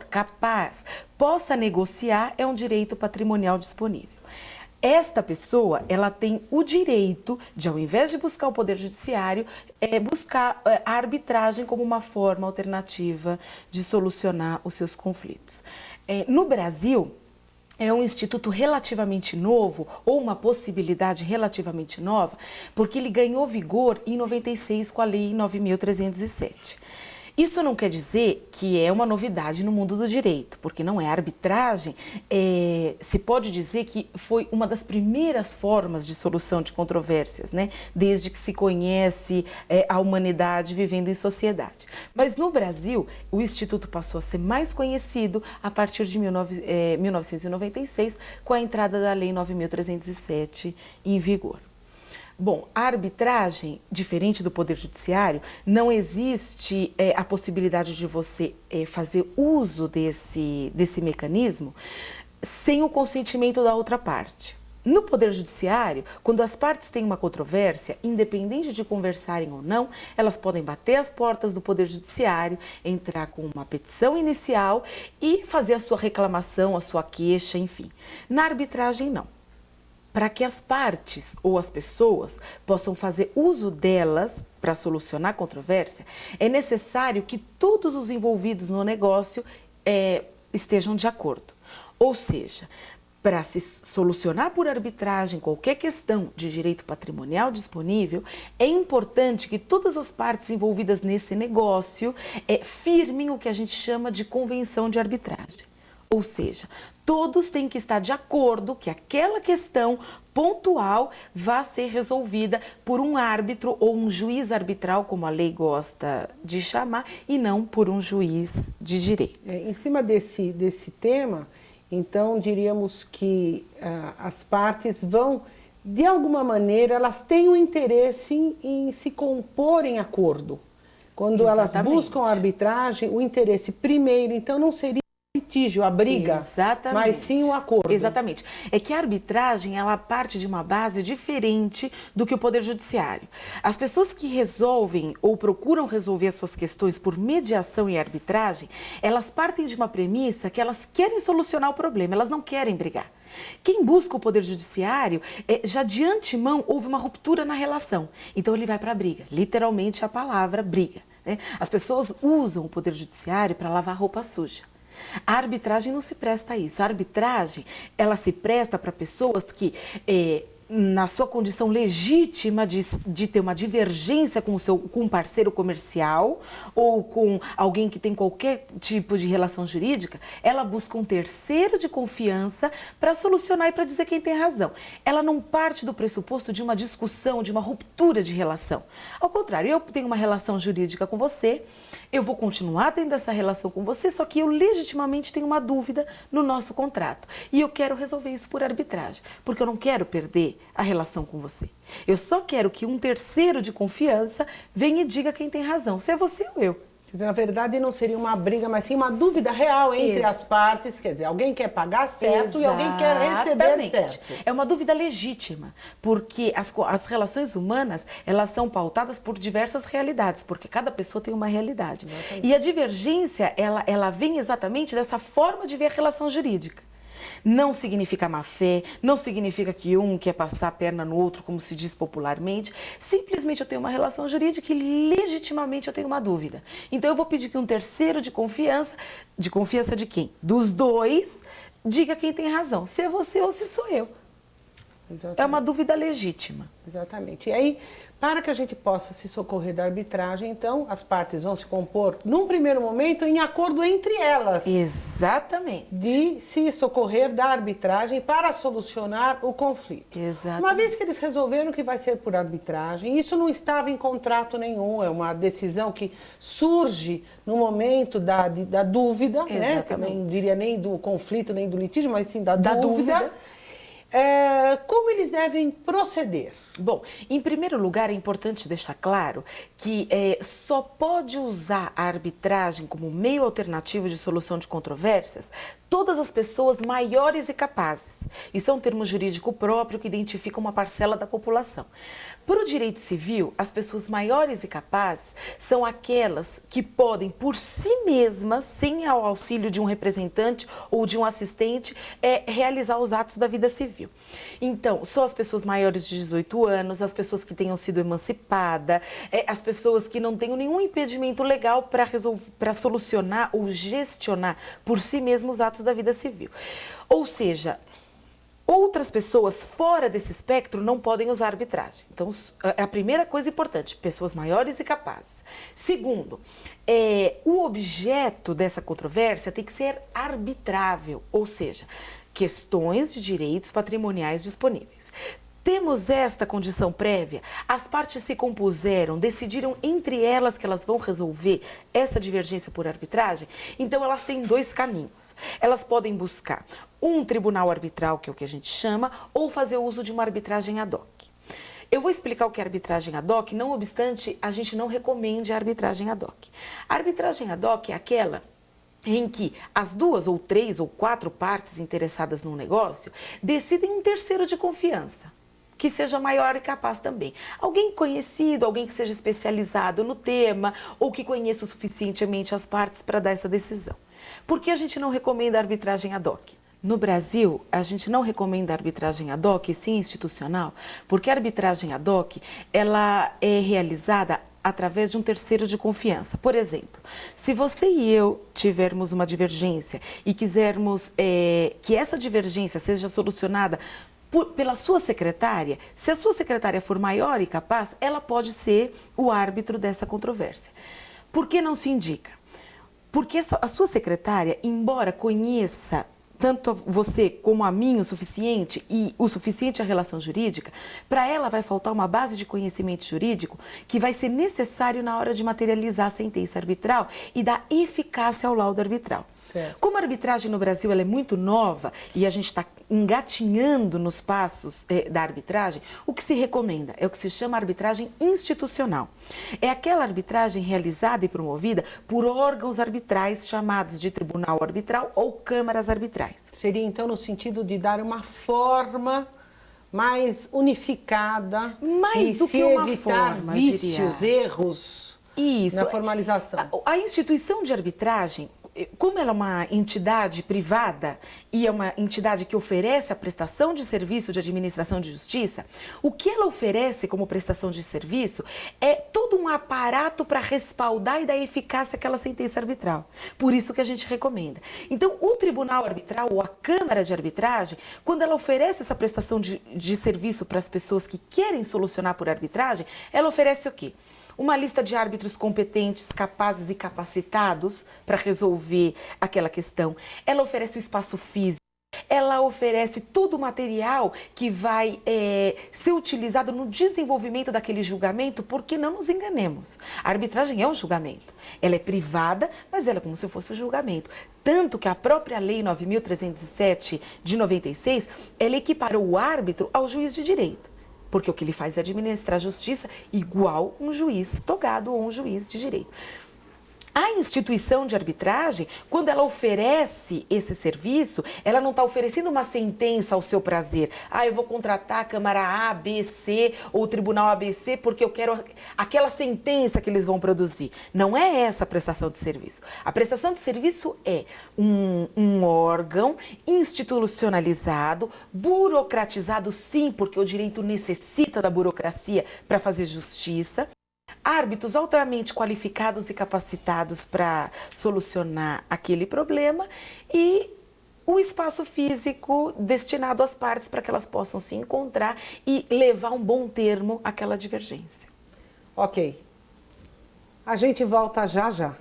capaz, possa negociar, é um direito patrimonial disponível. Esta pessoa, ela tem o direito de, ao invés de buscar o Poder Judiciário, buscar a arbitragem como uma forma alternativa de solucionar os seus conflitos. No Brasil, é um instituto relativamente novo, ou uma possibilidade relativamente nova, porque ele ganhou vigor em 96 com a Lei 9.307. Isso não quer dizer que é uma novidade no mundo do direito, porque não é. A arbitragem, se pode dizer que foi uma das primeiras formas de solução de controvérsias, né? Desde que se conhece a humanidade vivendo em sociedade. Mas no Brasil, o Instituto passou a ser mais conhecido a partir de 1996, com a entrada da Lei 9.307 em vigor. Bom, a arbitragem, diferente do Poder Judiciário, não existe a possibilidade de você fazer uso desse mecanismo sem o consentimento da outra parte. No Poder Judiciário, quando as partes têm uma controvérsia, independente de conversarem ou não, elas podem bater as portas do Poder Judiciário, entrar com uma petição inicial e fazer a sua reclamação, a sua queixa, enfim. Na arbitragem, não. Para que as partes ou as pessoas possam fazer uso delas para solucionar a controvérsia, é necessário que todos os envolvidos no negócio estejam de acordo. Ou seja, para se solucionar por arbitragem qualquer questão de direito patrimonial disponível, é importante que todas as partes envolvidas nesse negócio firmem o que a gente chama de convenção de arbitragem. Ou seja, todos têm que estar de acordo que aquela questão pontual vá ser resolvida por um árbitro ou um juiz arbitral, como a lei gosta de chamar, e não por um juiz de direito. Em cima desse tema, então diríamos que as partes vão, de alguma maneira, elas têm um interesse em se compor em acordo. Quando elas buscam a arbitragem, o interesse primeiro, então, não seria litígio, a briga, mas sim o acordo. Exatamente. É que a arbitragem, ela parte de uma base diferente do que o Poder Judiciário. As pessoas que resolvem ou procuram resolver as suas questões por mediação e arbitragem, elas partem de uma premissa que elas querem solucionar o problema, elas não querem brigar. Quem busca o Poder Judiciário, já de antemão houve uma ruptura na relação, então ele vai para a briga, literalmente a palavra briga, né? As pessoas usam o Poder Judiciário para lavar roupa suja. A arbitragem não se presta a isso. A arbitragem, ela se presta para pessoas que, na sua condição legítima de ter uma divergência com um parceiro comercial ou com alguém que tem qualquer tipo de relação jurídica, ela busca um terceiro de confiança para solucionar e para dizer quem tem razão. Ela não parte do pressuposto de uma discussão, de uma ruptura de relação. Ao contrário, eu tenho uma relação jurídica com você, eu vou continuar tendo essa relação com você, só que eu legitimamente tenho uma dúvida no nosso contrato. E eu quero resolver isso por arbitragem, porque eu não quero perder a relação com você. Eu só quero que um terceiro de confiança venha e diga quem tem razão, se é você ou eu. Na verdade, não seria uma briga, mas sim uma dúvida real entre as partes. Quer dizer, alguém quer pagar certo e alguém quer receber certo. É uma dúvida legítima, porque as relações humanas, elas são pautadas por diversas realidades, porque cada pessoa tem uma realidade. Exatamente. E a divergência, ela vem exatamente dessa forma de ver a relação jurídica. Não significa má fé, não significa que um quer passar a perna no outro, como se diz popularmente. Simplesmente eu tenho uma relação jurídica e legitimamente eu tenho uma dúvida. Então eu vou pedir que um terceiro de confiança de quem? Dos dois, diga quem tem razão, se é você ou se sou eu. Exatamente. É uma dúvida legítima. Exatamente. E aí, para que a gente possa se socorrer da arbitragem, então, as partes vão se compor, num primeiro momento, em acordo entre elas. Exatamente. De se socorrer da arbitragem para solucionar o conflito. Exatamente. Uma vez que eles resolveram que vai ser por arbitragem, isso não estava em contrato nenhum, é uma decisão que surge no momento da dúvida, né? Eu não diria nem do conflito, nem do litígio, mas sim da dúvida. Como eles devem proceder? Bom, em primeiro lugar é importante deixar claro que só pode usar a arbitragem como meio alternativo de solução de controvérsias todas as pessoas maiores e capazes. Isso é um termo jurídico próprio que identifica uma parcela da população. Para o direito civil, as pessoas maiores e capazes são aquelas que podem, por si mesmas, sem o auxílio de um representante ou de um assistente, realizar os atos da vida civil. Então, só as pessoas maiores de 18 anos, as pessoas que tenham sido emancipadas, as pessoas que não tenham nenhum impedimento legal para solucionar ou gestionar por si mesmos os atos da vida civil. Ou seja, outras pessoas fora desse espectro não podem usar arbitragem. Então, é a primeira coisa importante, pessoas maiores e capazes. Segundo, o objeto dessa controvérsia tem que ser arbitrável, ou seja, questões de direitos patrimoniais disponíveis. Temos esta condição prévia, as partes se compuseram, decidiram entre elas que elas vão resolver essa divergência por arbitragem, então elas têm dois caminhos. Elas podem buscar um tribunal arbitral, que é o que a gente chama, ou fazer uso de uma arbitragem ad hoc. Eu vou explicar o que é arbitragem ad hoc, não obstante a gente não recomende a arbitragem ad hoc. A arbitragem ad hoc é aquela em que as 2 ou 3 ou 4 partes interessadas num negócio decidem um terceiro de confiança, que seja maior e capaz também. Alguém conhecido, alguém que seja especializado no tema ou que conheça o suficientemente as partes para dar essa decisão. Por que a gente não recomenda a arbitragem ad hoc? No Brasil, a gente não recomenda a arbitragem ad hoc, sim institucional, porque a arbitragem ad hoc ela é realizada através de um terceiro de confiança. Por exemplo, se você e eu tivermos uma divergência e quisermos que essa divergência seja solucionada pela sua secretária, se a sua secretária for maior e capaz, ela pode ser o árbitro dessa controvérsia. Por que não se indica? Porque a sua secretária, embora conheça tanto você como a mim o suficiente e o suficiente a relação jurídica, para ela vai faltar uma base de conhecimento jurídico que vai ser necessário na hora de materializar a sentença arbitral e dar eficácia ao laudo arbitral. Certo. Como a arbitragem no Brasil ela é muito nova e a gente está engatinhando nos passos da arbitragem, o que se recomenda é o que se chama arbitragem institucional. É aquela arbitragem realizada e promovida por órgãos arbitrais chamados de tribunal arbitral ou câmaras arbitrais. Seria então no sentido de dar uma forma mais unificada Mais e do se que uma evitar forma, vícios, erros Isso. na formalização. A instituição de arbitragem, como ela é uma entidade privada e é uma entidade que oferece a prestação de serviço de administração de justiça, o que ela oferece como prestação de serviço é todo um aparato para respaldar e dar eficácia àquela sentença arbitral. Por isso que a gente recomenda. Então, o tribunal arbitral ou a Câmara de Arbitragem, quando ela oferece essa prestação de serviço para as pessoas que querem solucionar por arbitragem, ela oferece o quê? Uma lista de árbitros competentes, capazes e capacitados para resolver aquela questão. Ela oferece o espaço físico. Ela oferece todo o material que vai ser utilizado no desenvolvimento daquele julgamento, porque não nos enganemos. A arbitragem é um julgamento. Ela é privada, mas ela é como se fosse um julgamento. Tanto que a própria Lei 9.307 de 96, ela equiparou o árbitro ao juiz de direito. Porque o que ele faz é administrar a justiça igual um juiz togado ou um juiz de direito. A instituição de arbitragem, quando ela oferece esse serviço, ela não está oferecendo uma sentença ao seu prazer. Eu vou contratar a Câmara A, B, C ou o Tribunal ABC porque eu quero aquela sentença que eles vão produzir. Não é essa a prestação de serviço. A prestação de serviço é um órgão institucionalizado, burocratizado sim, porque o direito necessita da burocracia para fazer justiça. Árbitros altamente qualificados e capacitados para solucionar aquele problema e o espaço físico destinado às partes para que elas possam se encontrar e levar um bom termo àquela divergência. Ok. A gente volta já já.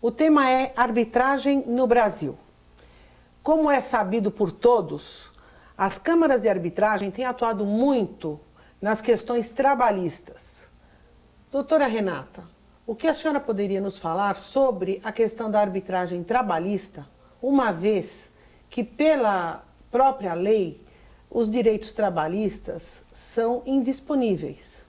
O tema é arbitragem no Brasil. Como é sabido por todos, as câmaras de arbitragem têm atuado muito nas questões trabalhistas. Doutora Renata, O que a senhora poderia nos falar sobre a questão da arbitragem trabalhista, uma vez que, pela própria lei, os direitos trabalhistas são indisponíveis?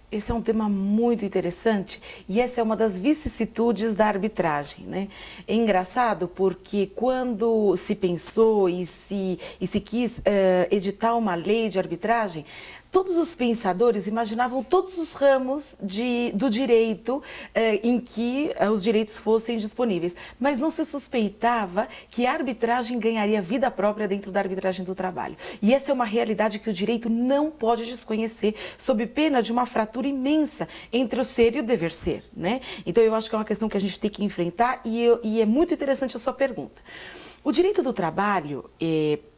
Esse é um tema muito interessante e essa é uma das vicissitudes da arbitragem, né? É engraçado porque quando se pensou e se quis editar uma lei de arbitragem, todos os pensadores imaginavam todos os ramos do direito em que os direitos fossem disponíveis, mas não se suspeitava que a arbitragem ganharia vida própria dentro da arbitragem do trabalho. E essa é uma realidade que o direito não pode desconhecer, sob pena de uma fratura imensa entre o ser e o dever ser, né? Então eu acho que é uma questão que a gente tem que enfrentar e é muito interessante a sua pergunta. O direito do trabalho,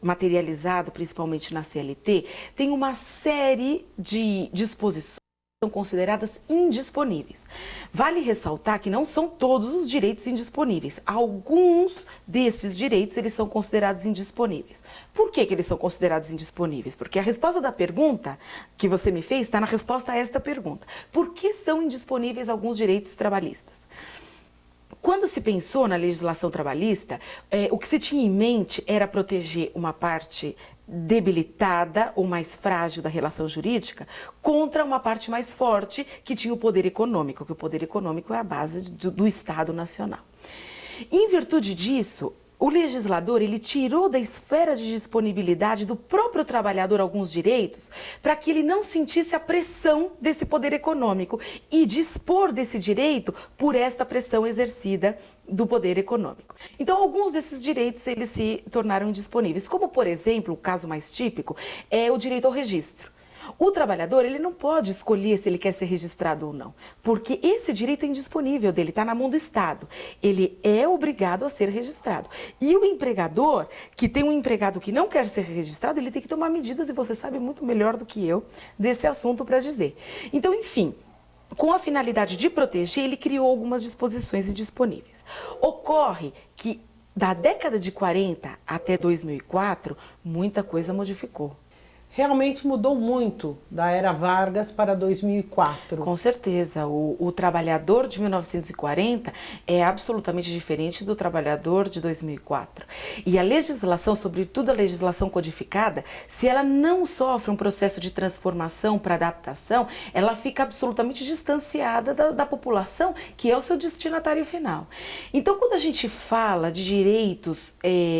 materializado principalmente na CLT, tem uma série de disposições que são consideradas indisponíveis. Vale ressaltar que não são todos os direitos indisponíveis. Alguns desses direitos eles são considerados indisponíveis. Por que eles são considerados indisponíveis? Porque a resposta da pergunta que você me fez está na resposta a esta pergunta. Por que são indisponíveis alguns direitos trabalhistas? Quando se pensou na legislação trabalhista, o que se tinha em mente era proteger uma parte debilitada ou mais frágil da relação jurídica contra uma parte mais forte que tinha o poder econômico, que o poder econômico é a base do Estado Nacional. Em virtude disso, o legislador ele tirou da esfera de disponibilidade do próprio trabalhador alguns direitos para que ele não sentisse a pressão desse poder econômico e dispor desse direito por esta pressão exercida do poder econômico. Então, alguns desses direitos eles se tornaram indisponíveis, como, por exemplo, o caso mais típico é o direito ao registro. O trabalhador ele não pode escolher se ele quer ser registrado ou não, porque esse direito é indisponível dele, está na mão do Estado. Ele é obrigado a ser registrado. E o empregador, que tem um empregado que não quer ser registrado, ele tem que tomar medidas, e você sabe muito melhor do que eu desse assunto para dizer. Então, enfim, com a finalidade de proteger, ele criou algumas disposições indisponíveis. Ocorre que da década de 40 até 2004, muita coisa modificou. Realmente mudou muito da era Vargas para 2004. Com certeza, o trabalhador de 1940 é absolutamente diferente do trabalhador de 2004. E a legislação, sobretudo a legislação codificada, se ela não sofre um processo de transformação para adaptação, ela fica absolutamente distanciada da população, que é o seu destinatário final. Então, quando a gente fala de direitos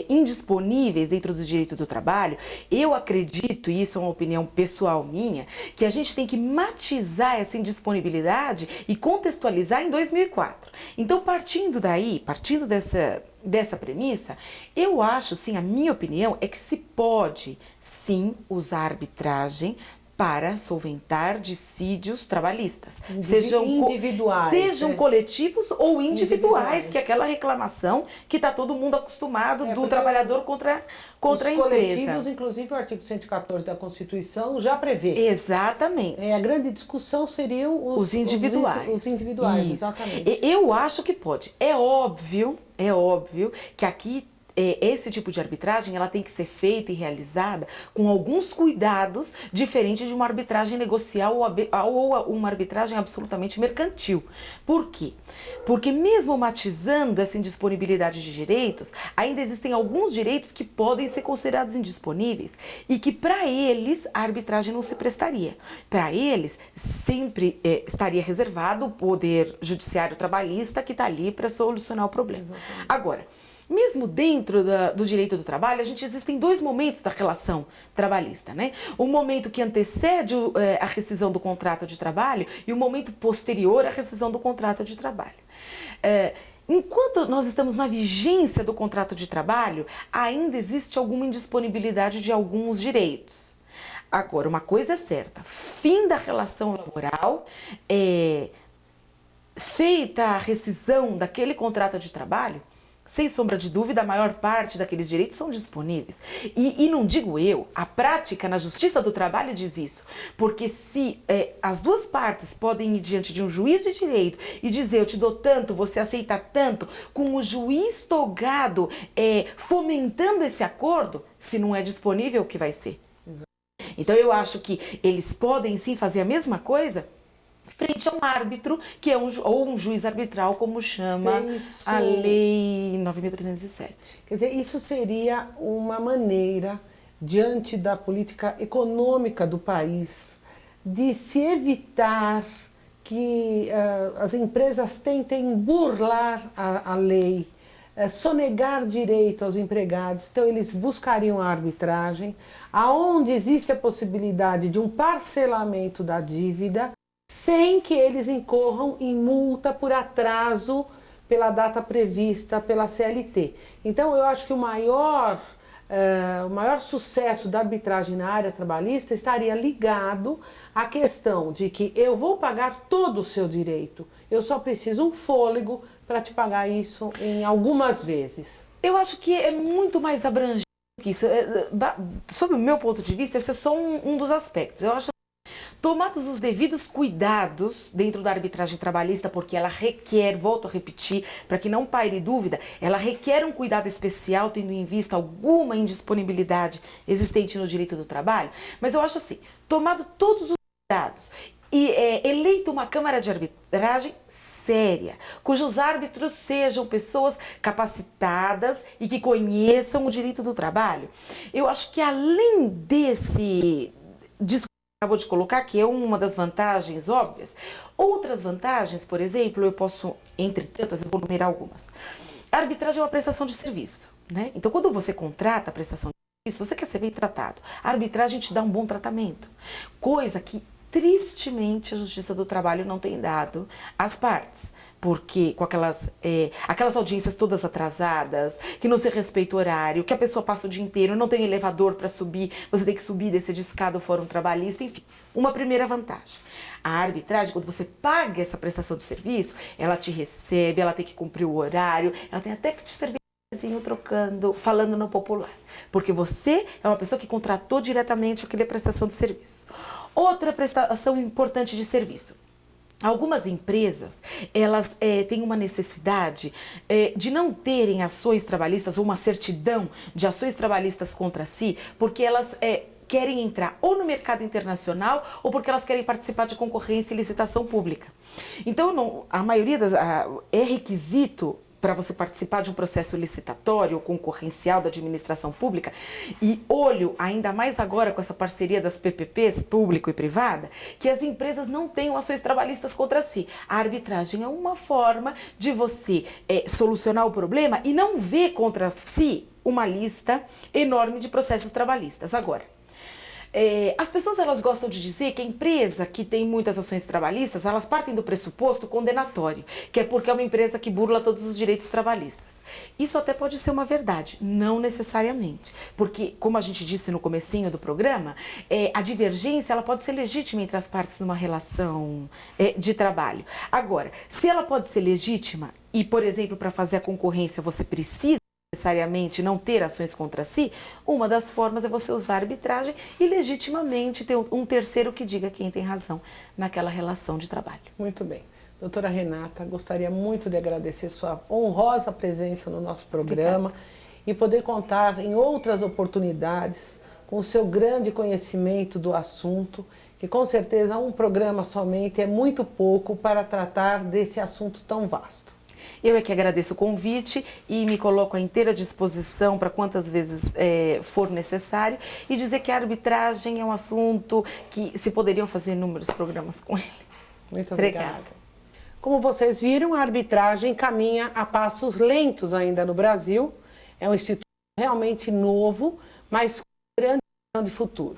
indisponíveis dentro do direito do trabalho, eu acredito, e isso é uma opinião pessoal minha, que a gente tem que matizar essa indisponibilidade e contextualizar em 2004. Então, partindo dessa premissa, eu acho, sim, a minha opinião é que se pode, sim, usar arbitragem para solventar dissídios trabalhistas, sejam coletivos ou individuais, que é aquela reclamação que está todo mundo acostumado do trabalhador contra a empresa. Os coletivos, inclusive o artigo 114 da Constituição já prevê. Exatamente. A grande discussão seriam os individuais. Os individuais, exatamente. Eu acho que pode. É óbvio que aqui esse tipo de arbitragem ela tem que ser feita e realizada com alguns cuidados, diferente de uma arbitragem negocial ou uma arbitragem absolutamente mercantil. Por quê? Porque mesmo matizando essa indisponibilidade de direitos, ainda existem alguns direitos que podem ser considerados indisponíveis e que para eles a arbitragem não se prestaria. Para eles sempre estaria reservado o poder judiciário trabalhista que está ali para solucionar o problema. Exatamente. Agora, mesmo dentro do direito do trabalho, existem dois momentos da relação trabalhista, né? O momento que antecede a rescisão do contrato de trabalho e o momento posterior à rescisão do contrato de trabalho. Enquanto nós estamos na vigência do contrato de trabalho, ainda existe alguma indisponibilidade de alguns direitos. Agora, uma coisa é certa, fim da relação laboral, feita a rescisão daquele contrato de trabalho, sem sombra de dúvida, a maior parte daqueles direitos são disponíveis. E não digo eu, a prática na Justiça do Trabalho diz isso. Porque se as duas partes podem ir diante de um juiz de direito e dizer eu te dou tanto, você aceita tanto, com o juiz togado fomentando esse acordo, se não é disponível, o que vai ser? Então eu acho que eles podem sim fazer a mesma coisa frente a um árbitro, que é ou um juiz arbitral, como chama Isso. a Lei 9.307. Quer dizer, isso seria uma maneira, diante da política econômica do país, de se evitar que as empresas tentem burlar a lei, sonegar direito aos empregados. Então, eles buscariam a arbitragem, aonde existe a possibilidade de um parcelamento da dívida, sem que eles incorram em multa por atraso pela data prevista pela CLT. Então, eu acho que o maior sucesso da arbitragem na área trabalhista estaria ligado à questão de que eu vou pagar todo o seu direito, eu só preciso um fôlego para te pagar isso em algumas vezes. Eu acho que é muito mais abrangente que isso. Sob o meu ponto de vista, esse é só um dos aspectos. Eu acho tomados os devidos cuidados dentro da arbitragem trabalhista, porque ela requer, volto a repetir, para que não paire dúvida, ela requer um cuidado especial, tendo em vista alguma indisponibilidade existente no direito do trabalho. Mas eu acho assim, tomado todos os cuidados e eleita uma Câmara de Arbitragem séria, cujos árbitros sejam pessoas capacitadas e que conheçam o direito do trabalho, eu acho que além desse acabou de colocar, que é uma das vantagens óbvias. Outras vantagens, por exemplo, eu posso, entre tantas, eu vou numerar algumas. A arbitragem é uma prestação de serviço, né? Então, quando você contrata a prestação de serviço, você quer ser bem tratado. A arbitragem te dá um bom tratamento, coisa que, tristemente, a Justiça do Trabalho não tem dado às partes. Porque com aquelas audiências todas atrasadas, que não se respeita o horário, que a pessoa passa o dia inteiro, não tem elevador para subir, você tem que subir, descer de escada, o fórum trabalhista, enfim. Uma primeira vantagem. A arbitragem, quando você paga essa prestação de serviço, ela te recebe, ela tem que cumprir o horário, ela tem até que te servir trocando, falando no popular. Porque você é uma pessoa que contratou diretamente aquela prestação de serviço. Outra prestação importante de serviço. Algumas empresas, elas têm uma necessidade de não terem ações trabalhistas ou uma certidão de ações trabalhistas contra si, porque elas querem entrar ou no mercado internacional ou porque elas querem participar de concorrência e licitação pública. Então, a maioria é requisito para você participar de um processo licitatório ou concorrencial da administração pública, e olho ainda mais agora com essa parceria das PPPs, público e privada, que as empresas não tenham ações trabalhistas contra si. A arbitragem é uma forma de você solucionar o problema e não ver contra si uma lista enorme de processos trabalhistas. Agora, as pessoas elas gostam de dizer que a empresa que tem muitas ações trabalhistas, elas partem do pressuposto condenatório, que é porque é uma empresa que burla todos os direitos trabalhistas. Isso até pode ser uma verdade, não necessariamente, porque, como a gente disse no comecinho do programa, a divergência ela pode ser legítima entre as partes numa relação de trabalho. Agora, se ela pode ser legítima e, por exemplo, para fazer a concorrência você precisa necessariamente não ter ações contra si, uma das formas é você usar a arbitragem e legitimamente ter um terceiro que diga quem tem razão naquela relação de trabalho. Muito bem. Doutora Renata, gostaria muito de agradecer sua honrosa presença no nosso programa e poder contar em outras oportunidades com o seu grande conhecimento do assunto, que com certeza um programa somente é muito pouco para tratar desse assunto tão vasto. Eu é que agradeço o convite e me coloco à inteira disposição para quantas vezes for necessário e dizer que a arbitragem é um assunto que se poderiam fazer inúmeros programas com ele. Muito obrigada. Como vocês viram, a arbitragem caminha a passos lentos ainda no Brasil. É um instituto realmente novo, mas com grande visão de futuro.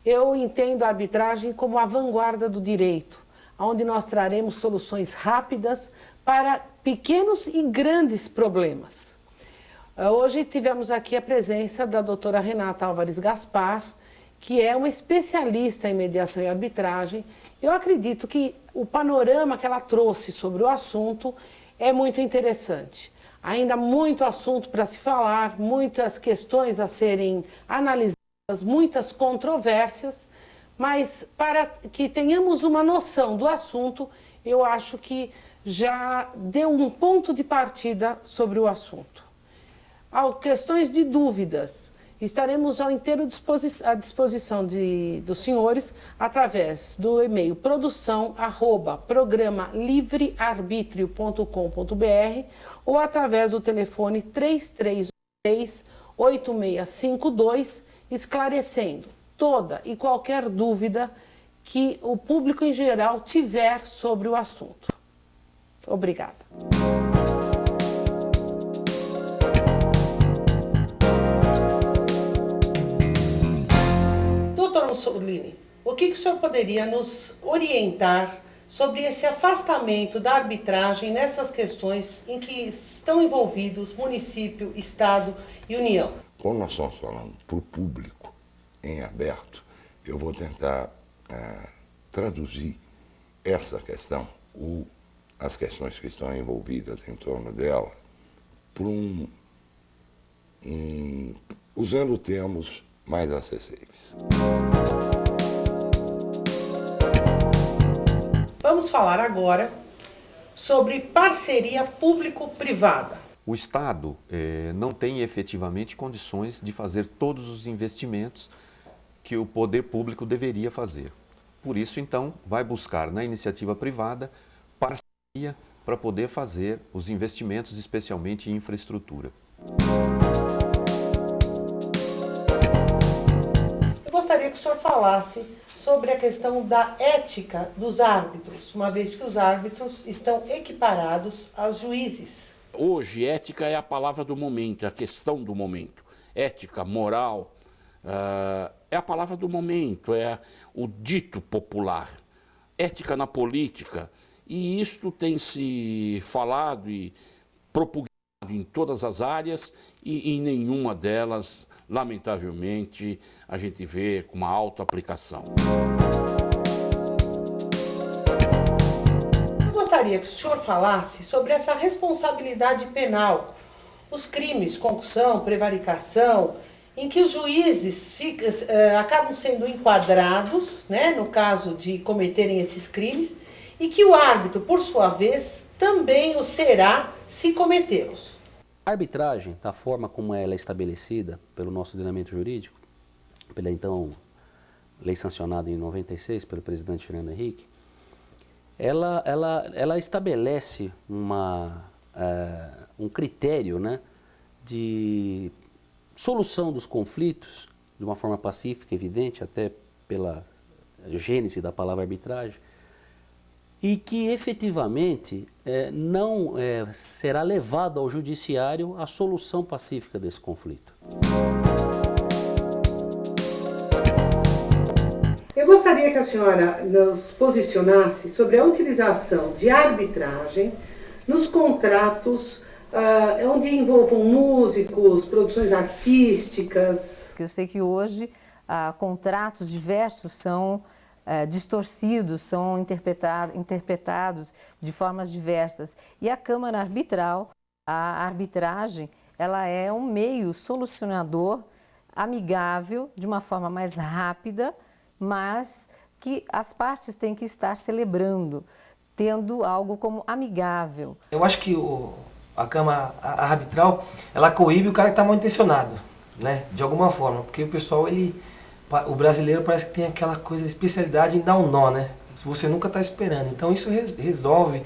Eu entendo a arbitragem como a vanguarda do direito, onde nós traremos soluções rápidas para pequenos e grandes problemas. Hoje tivemos aqui a presença da doutora Renata Álvares Gaspar, que é uma especialista em mediação e arbitragem. Eu acredito que o panorama que ela trouxe sobre o assunto é muito interessante. Ainda muito assunto para se falar, muitas questões a serem analisadas, muitas controvérsias, mas para que tenhamos uma noção do assunto, eu acho que já deu um ponto de partida sobre o assunto. Há questões de dúvidas, Estaremos à disposição dos senhores através do e-mail produção@programalivrearbitrio.com.br ou através do telefone 3383-8652, esclarecendo toda e qualquer dúvida que o público em geral tiver sobre o assunto. Obrigada. Doutor Mussolini, o que o senhor poderia nos orientar sobre esse afastamento da arbitragem nessas questões em que estão envolvidos município, Estado e União? Como nós estamos falando para o público em aberto, eu vou tentar traduzir essa questão, ou as questões que estão envolvidas em torno dela, por usando termos mais acessíveis. Vamos falar agora sobre parceria público-privada. O Estado não tem efetivamente condições de fazer todos os investimentos que o poder público deveria fazer. Por isso, então, vai buscar na iniciativa privada parceria para poder fazer os investimentos, especialmente em infraestrutura. Eu gostaria que o senhor falasse sobre a questão da ética dos árbitros, uma vez que os árbitros estão equiparados aos juízes. Hoje, ética é a palavra do momento, é a questão do momento. Ética, moral, é a palavra do momento, é o dito popular. Ética na política, e isto tem se falado e propagado em todas as áreas e em nenhuma delas, lamentavelmente, a gente vê com uma alta aplicação. Eu gostaria que o senhor falasse sobre essa responsabilidade penal, os crimes, concussão, prevaricação, em que os juízes acabam sendo enquadrados, né, no caso de cometerem esses crimes, e que o árbitro, por sua vez, também o será se cometê-los. A arbitragem, da forma como ela é estabelecida pelo nosso ordenamento jurídico, pela então lei sancionada em 96 pelo presidente Fernando Henrique, ela estabelece um critério, né, de solução dos conflitos de uma forma pacífica, evidente, até pela gênese da palavra arbitragem, e que efetivamente não será levado ao judiciário a solução pacífica desse conflito. Eu gostaria que a senhora nos posicionasse sobre a utilização de arbitragem nos contratos onde envolvam músicos, produções artísticas. Eu sei que hoje contratos diversos são distorcidos, são interpretados de formas diversas. E a Câmara Arbitral, a arbitragem, ela é um meio solucionador, amigável, de uma forma mais rápida, mas que as partes têm que estar celebrando, tendo algo como amigável. Eu acho que a Câmara Arbitral, ela coíbe o cara que está mal intencionado, né? De alguma forma, porque o pessoal, o brasileiro parece que tem aquela coisa, especialidade em dar um nó, né? Você nunca está esperando. Então isso resolve